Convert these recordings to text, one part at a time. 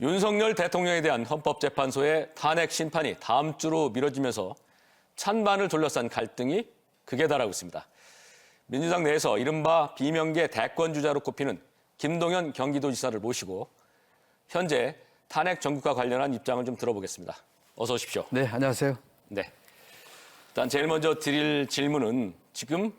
윤석열 대통령에 대한 헌법재판소의 탄핵 심판이 다음 주로 미뤄지면서 찬반을 둘러싼 갈등이 극에 달하고 있습니다. 민주당 내에서 이른바 비명계 대권주자로 꼽히는 김동연 경기도지사를 모시고 현재 탄핵 전국과 관련한 입장을 좀 들어보겠습니다. 어서 오십시오. 네, 안녕하세요. 네. 일단 제일 먼저 드릴 질문은 지금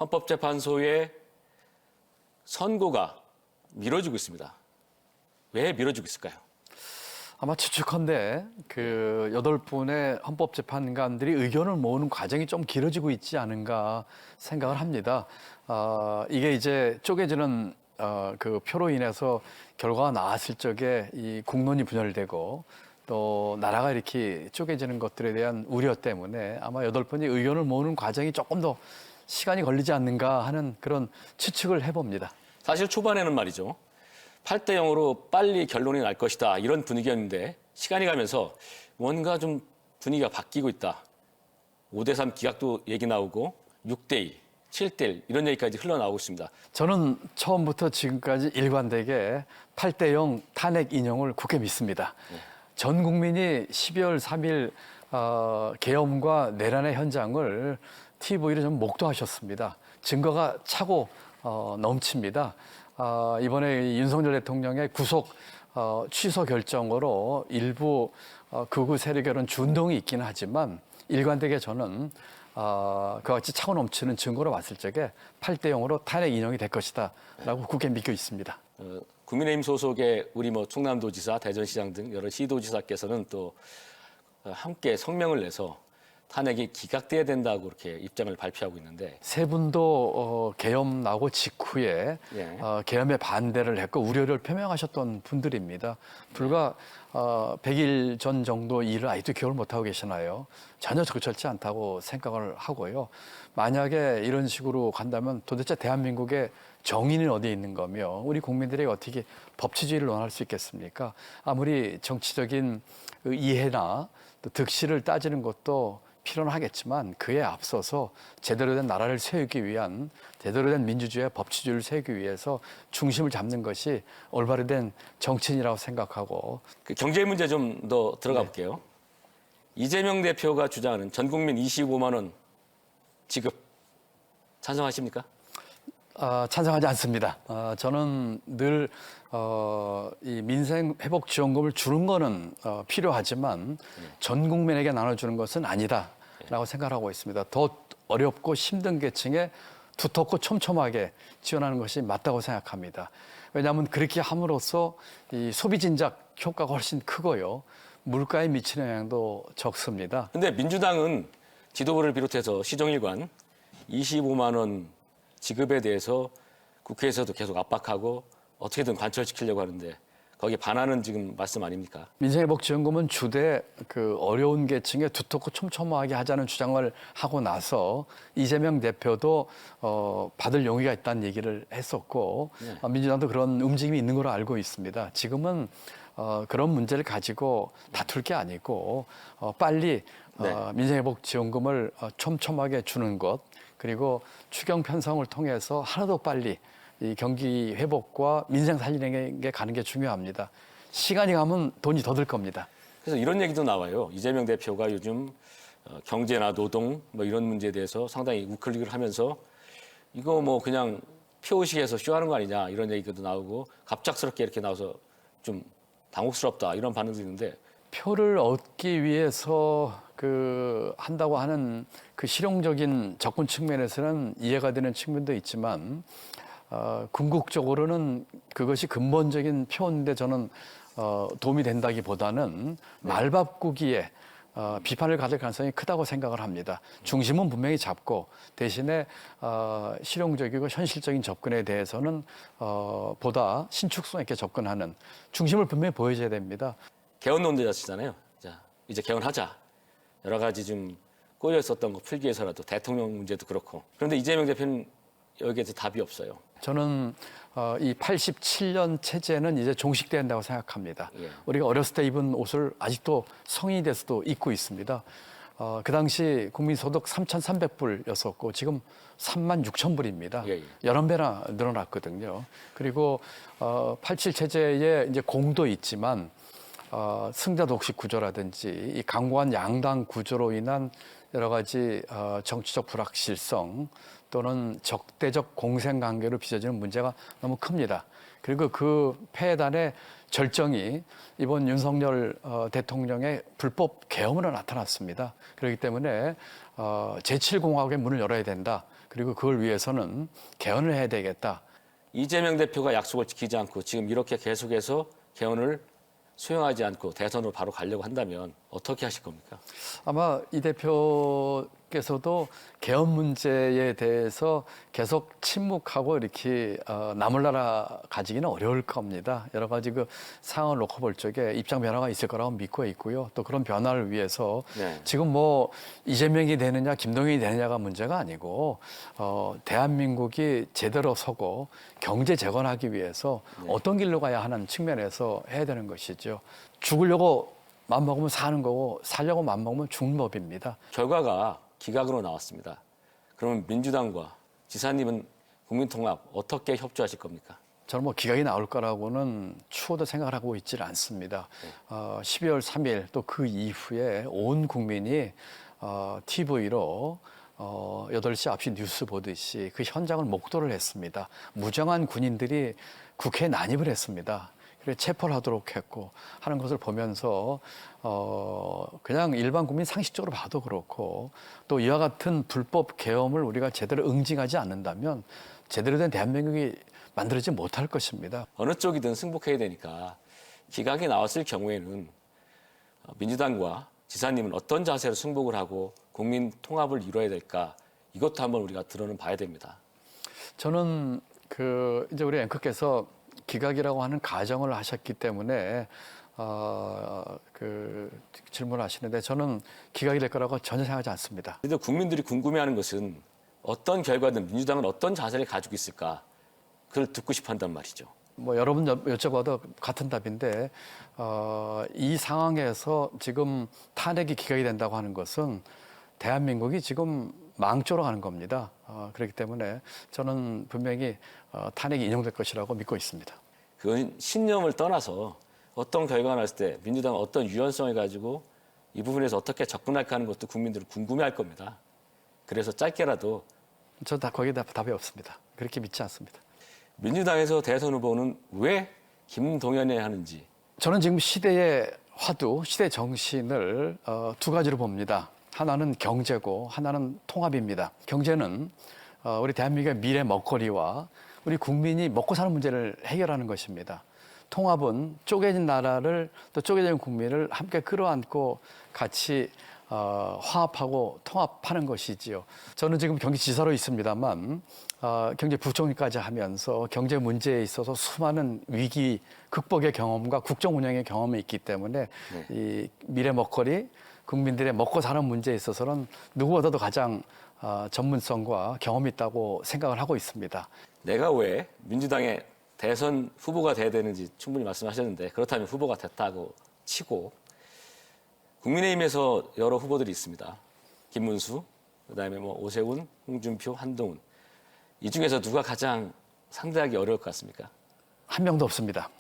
헌법재판소의 선고가 미뤄지고 있습니다. 왜 미뤄지고 있을까요? 아마 추측컨대 그 8분의 헌법재판관들이 의견을 모으는 과정이 좀 길어지고 있지 않은가 생각을 합니다. 이게 이제 쪼개지는 그 표로 인해서 결과가 나왔을 적에 이 국론이 분열되고 또 나라가 이렇게 쪼개지는 것들에 대한 우려 때문에 아마 8분이 의견을 모으는 과정이 조금 더 시간이 걸리지 않는가 하는 그런 추측을 해봅니다. 사실 초반에는 말이죠. 8대 0으로 빨리 결론이 날 것이다 이런 분위기였는데 시간이 가면서 뭔가 좀 분위기가 바뀌고 있다. 5대 3 기각도 얘기 나오고 6대 2, 7대 1 이런 얘기까지 흘러나오고 있습니다. 저는 처음부터 지금까지 일관되게 8대 0 탄핵 인용을 굳게 믿습니다. 전 국민이 12월 3일 계엄과 내란의 현장을 TV로 좀 목도하셨습니다. 증거가 차고 넘칩니다. 이번에 윤석열 대통령의 구속 취소 결정으로 일부 극우 세력에는 준동이 있긴 하지만 일관되게 저는 그와 같이 차고 넘치는 증거로 봤을 적에 8대 0으로 탄핵 인용이 될 것이다 라고 굳게 믿고 있습니다. 국민의힘 소속의 우리 충남도지사, 대전시장 등 여러 시도지사께서는 또 함께 성명을 내서 탄핵이 기각돼야 된다고 그렇게 입장을 발표하고 있는데 세 분도 계엄 나고 직후에 계엄에 반대를 했고 우려를 표명하셨던 분들입니다. 불과 100일 전 정도 일을 아직도 기억을 못하고 계시나요? 전혀 적절치 않다고 생각을 하고요. 만약에 이런 식으로 간다면 도대체 대한민국의 정의는 어디에 있는 거며 우리 국민들이 어떻게 법치주의를 논할 수 있겠습니까? 아무리 정치적인 이해나 또 득실을 따지는 것도 필요는 하겠지만 그에 앞서서 제대로 된 나라를 세우기 위한 제대로 된 민주주의와 법치주의를 세우기 위해서 중심을 잡는 것이 올바른 된 정치인이라고 생각하고 그 경제 문제 좀 더 들어가 볼게요. 이재명 대표가 주장하는 전 국민 25만 원 지급 찬성하십니까? 찬성하지 않습니다. 저는 늘 이 민생 회복 지원금을 주는 거는 필요하지만 전 국민에게 나눠주는 것은 아니다라고 생각하고 있습니다. 더 어렵고 힘든 계층에 두텁고 촘촘하게 지원하는 것이 맞다고 생각합니다. 왜냐하면 그렇게 함으로써 이 소비 진작 효과가 훨씬 크고요. 물가에 미치는 영향도 적습니다. 근데 민주당은 지도부를 비롯해서 시정일관 25만 원 지급에 대해서 국회에서도 계속 압박하고 어떻게든 관철시키려고 하는데 거기에 반하는 지금 말씀 아닙니까? 민생회복지원금은 주되 그 어려운 계층에 두텁고 촘촘하게 하자는 주장을 하고 나서 이재명 대표도 받을 용의가 있다는 얘기를 했었고 민주당도 그런 움직임이 있는 걸로 알고 있습니다. 지금은 그런 문제를 가지고 다툴 게 아니고 빨리 민생회복지원금을 촘촘하게 주는 것 그리고 추경 편성을 통해서 하나도 빨리 이 경기 회복과 민생 살리는 게 가는 게 중요합니다. 시간이 가면 돈이 더 들 겁니다. 그래서 이런 얘기도 나와요. 이재명 대표가 요즘 경제나 노동 이런 문제에 대해서 상당히 우클릭을 하면서 이거 그냥 표의식에서 쇼하는 거 아니냐 이런 얘기도 나오고 갑작스럽게 이렇게 나와서 좀 당혹스럽다 이런 반응도 있는데 표를 얻기 위해서 한다고 하는 그 실용적인 접근 측면에서는 이해가 되는 측면도 있지만 궁극적으로는 그것이 근본적인 표인데 저는 도움이 된다기보다는 말바꾸기에 비판을 받을 가능성이 크다고 생각을 합니다. 중심은 분명히 잡고 대신에 실용적이고 현실적인 접근에 대해서는 보다 신축성 있게 접근하는 중심을 분명히 보여줘야 됩니다. 개헌 논의자시잖아요. 자, 이제 개헌하자. 여러 가지 좀 꼬여 있었던 거 풀기 위해서라도 대통령 문제도 그렇고. 그런데 이재명 대표는 여기에 답이 없어요. 저는 이 87년 체제는 이제 종식된다고 생각합니다. 우리가 어렸을 때 입은 옷을 아직도 성인이 돼서도 입고 있습니다. 그 당시 국민소득 3,300불이었었고 지금 36,000불입니다. 예, 예. 11배나 늘어났거든요. 그리고 87 체제에 이제 공도 있지만 승자 독식 구조라든지 이 강고한 양당 구조로 인한 여러 가지 정치적 불확실성 또는 적대적 공생관계로 빚어지는 문제가 너무 큽니다. 그리고 그 폐해단의 절정이 이번 윤석열 대통령의 불법 계엄으로 나타났습니다. 그렇기 때문에 제7공화국의 문을 열어야 된다. 그리고 그걸 위해서는 개헌을 해야 되겠다. 이재명 대표가 약속을 지키지 않고 지금 이렇게 계속해서 개헌을 수용하지 않고 대선으로 바로 가려고 한다면 어떻게 하실 겁니까? 아마 이 대표께서도 개헌 문제에 대해서 계속 침묵하고 이렇게 남을 나라 가지기는 어려울 겁니다. 여러 가지 그 상황을 놓고 볼 적에 입장 변화가 있을 거라고 믿고 있고요. 또 그런 변화를 위해서 네. 지금 뭐 이재명이 되느냐 김동연이 되느냐가 문제가 아니고 대한민국이 제대로 서고 경제 재건하기 위해서 어떤 길로 가야 하는 측면에서 해야 되는 것이죠. 죽으려고 맘먹으면 사는 거고 살려고 맘먹으면 죽는 법입니다. 결과가 기각으로 나왔습니다. 그러면 민주당과 지사님은 국민통합 어떻게 협조하실 겁니까? 저는 뭐 기각이 나올 거라고는 추호도 생각을 하고 있지는 않습니다. 12월 3일 또 그 이후에 온 국민이 TV로 8시 9시 뉴스 보듯이 그 현장을 목도를 했습니다. 무장한 군인들이 국회에 난입을 했습니다. 그래 체포를 하도록 했고 하는 것을 보면서 그냥 일반 국민 상식적으로 봐도 그렇고 또 이와 같은 불법 계엄을 우리가 제대로 응징하지 않는다면 제대로 된 대한민국이 만들어지지 못할 것입니다. 어느 쪽이든 승복해야 되니까 기각이 나왔을 경우에는 민주당과 지사님은 어떤 자세로 승복을 하고 국민 통합을 이뤄야 될까? 이것도 한번 우리가 들어는 봐야 됩니다. 저는 이제 우리 앵커께서 기각이라고 하는 가정을 하셨기 때문에 질문을 하시는데 저는 기각이 될 거라고 전혀 생각하지 않습니다. 그런데 국민들이 궁금해하는 것은 어떤 결과든 민주당은 어떤 자세를 가지고 있을까? 그걸 듣고 싶어 한단 말이죠. 뭐 여러분 여쭤봐도 같은 답인데 이 상황에서 지금 탄핵이 기각이 된다고 하는 것은 대한민국이 지금 망조로 가는 겁니다. 그렇기 때문에 저는 분명히 탄핵이 인용될 것이라고 믿고 있습니다. 그건 신념을 떠나서 어떤 결과가 났을 때 민주당은 어떤 유연성을 가지고 이 부분에서 어떻게 접근할까 하는 것도 국민들은 궁금해할 겁니다. 그래서 짧게라도 저 거기에 답이 없습니다. 그렇게 믿지 않습니다. 민주당에서 대선 후보는 왜 김동연이 하는지. 저는 지금 시대의 화두, 시대 정신을 두 가지로 봅니다. 하나는 경제고 하나는 통합입니다. 경제는 우리 대한민국의 미래 먹거리와 우리 국민이 먹고 사는 문제를 해결하는 것입니다. 통합은 쪼개진 나라를 또 쪼개진 국민을 함께 끌어안고 같이 화합하고 통합하는 것이지요. 저는 지금 경기지사로 있습니다만 경제부총리까지 하면서 경제 문제에 있어서 수많은 위기 극복의 경험과 국정 운영의 경험이 있기 때문에 이 미래 먹거리 국민들의 먹고 사는 문제에 있어서는 누구보다도 가장 전문성과 경험이 있다고 생각을 하고 있습니다. 내가 왜 민주당의 대선 후보가 돼야 되는지 충분히 말씀하셨는데 그렇다면 후보가 됐다고 치고 국민의힘에서 여러 후보들이 있습니다. 김문수, 그다음에 뭐 오세훈, 홍준표, 한동훈. 이 중에서 누가 가장 상대하기 어려울 것 같습니까? 한 명도 없습니다.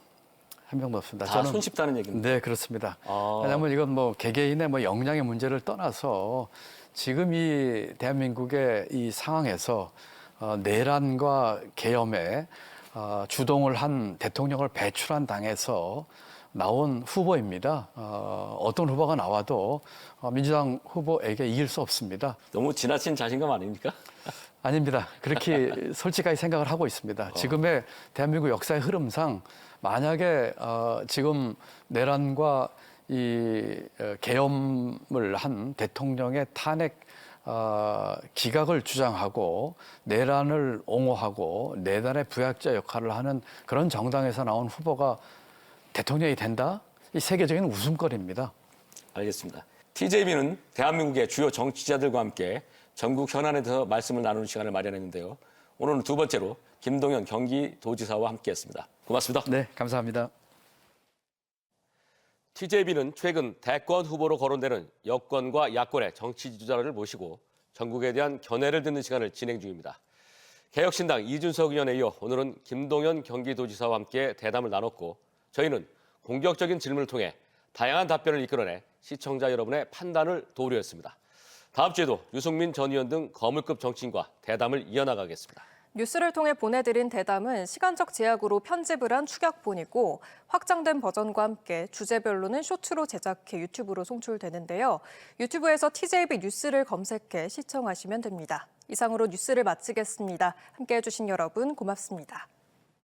한 명도 없습니다. 다 손쉽다는 얘기입니다. 네, 그렇습니다. 왜냐하면 이건 뭐 개개인의 뭐 역량의 문제를 떠나서 지금 이 대한민국의 이 상황에서 내란과 계엄에 주동을 한 대통령을 배출한 당에서 나온 후보입니다. 어떤 후보가 나와도 민주당 후보에게 이길 수 없습니다. 너무 지나친 자신감 아닙니까? 아닙니다. 그렇게 솔직하게 생각을 하고 있습니다. 지금의 대한민국 역사의 흐름상 만약에 지금 내란과 이 계엄을 한 대통령의 탄핵 기각을 주장하고 내란을 옹호하고 내란의 부약자 역할을 하는 그런 정당에서 나온 후보가 대통령이 된다? 이 세계적인 웃음거리입니다. 알겠습니다. TJB는 대한민국의 주요 정치자들과 함께 전국 현안에 대해서 말씀을 나누는 시간을 마련했는데요. 오늘은 두 번째로 김동연 경기도지사와 함께했습니다. 고맙습니다. 네, 감사합니다. TJB는 최근 대권 후보로 거론되는 여권과 야권의 정치 지도자를 모시고 전국에 대한 견해를 듣는 시간을 진행 중입니다. 개혁신당 이준석 의원에 이어 오늘은 김동연 경기도지사와 함께 대담을 나눴고 저희는 공격적인 질문을 통해 다양한 답변을 이끌어내 시청자 여러분의 판단을 도우려 했습니다. 다음 주에도 유승민 전 의원 등 거물급 정치인과 대담을 이어나가겠습니다. 뉴스를 통해 보내드린 대담은 시간적 제약으로 편집을 한 축약본이고 확장된 버전과 함께 주제별로는 쇼트로 제작해 유튜브로 송출되는데요. 유튜브에서 TJB 뉴스를 검색해 시청하시면 됩니다. 이상으로 뉴스를 마치겠습니다. 함께해 주신 여러분 고맙습니다.